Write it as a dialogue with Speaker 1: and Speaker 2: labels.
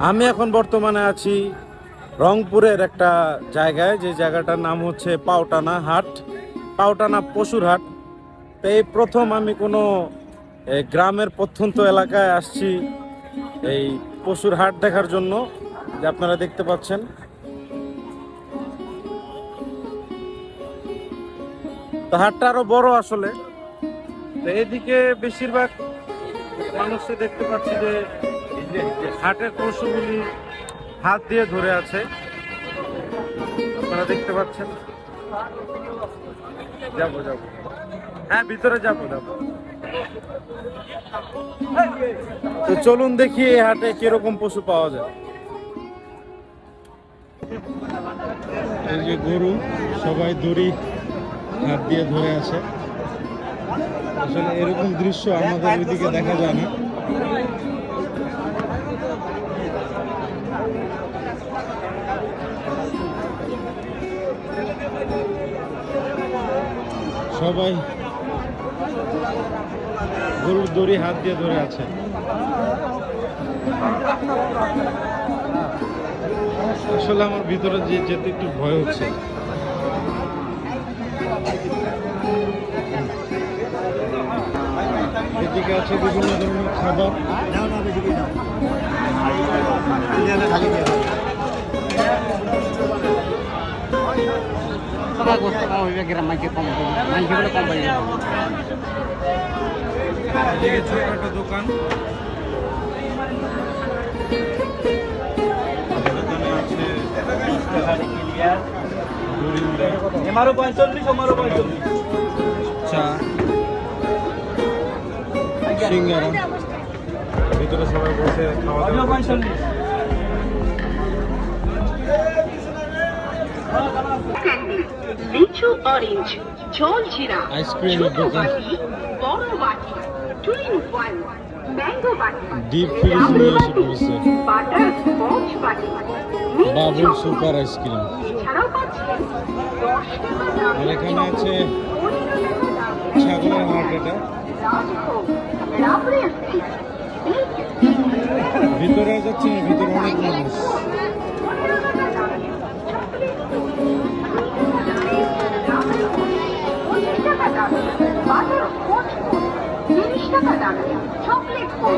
Speaker 1: আমি এখন বর্তমানে আছি রংপুরের একটা জায়গায়, যে জায়গাটার নাম হচ্ছে পাওটানা হাট, পাওটানা পশুর হাট। তো এই প্রথম আমি কোনো গ্রামের প্রত্যন্ত এলাকায় আসছি এই পশুর হাট দেখার জন্য, যে আপনারা দেখতে পাচ্ছেন। তো হাটটা আরো বড় আসলে। তো এদিকে বেশিরভাগ মানুষকে দেখতে পাচ্ছি যে হাটের পশুগুলি হাত দিয়ে ধরে আছে, আপনারা দেখতে পাচ্ছেন। যাবো যাবো, হ্যাঁ ভিতরে যাবো যাবো। তো চলুন দেখি এই হাটে কিরকম পশু পাওয়া যায়। এই যে গরু, সবাই দড়ি হাত দিয়ে ধরে আছে। আসলে এরকম দৃশ্য আমাদের ওইদিকে দেখা যায় না। সবাই গরুর দড়ি হাত দিয়ে ধরে আছে। আসলে আমার ভিতরে যেতে একটু ভয় হচ্ছে। এদিকে আছে বিভিন্ন ধরনের খাবার। এদিকে ছোট একটা দোকান, চা, সিঙ্গারা, ভিতরে সবাই বসে খাওয়া দাওয়া।
Speaker 2: লিচু অরেঞ্জ জল জিরা
Speaker 1: আইসক্রিমের দোকান,
Speaker 2: বড় বাটি 2 in 1 ম্যাঙ্গো বাটি
Speaker 1: ডিপ ফ্রিজ নিয়ে এসে পড়েছে
Speaker 2: বাটার স্কচ বাটি
Speaker 1: বাবুল সুপার আইসক্রিম।
Speaker 2: এছাড়াও পাচ্ছেন 10 টাকা দাম
Speaker 1: আর এখানে আছে ছাগলের হাট। এটা
Speaker 2: রাজভোগ রাবড়ি স্টিক
Speaker 1: ভিতরে যাচ্ছে না, ভিতরে অনেক মানুষ।
Speaker 2: বাটার স্কচ 30 টাকা দামে চকলেট কোন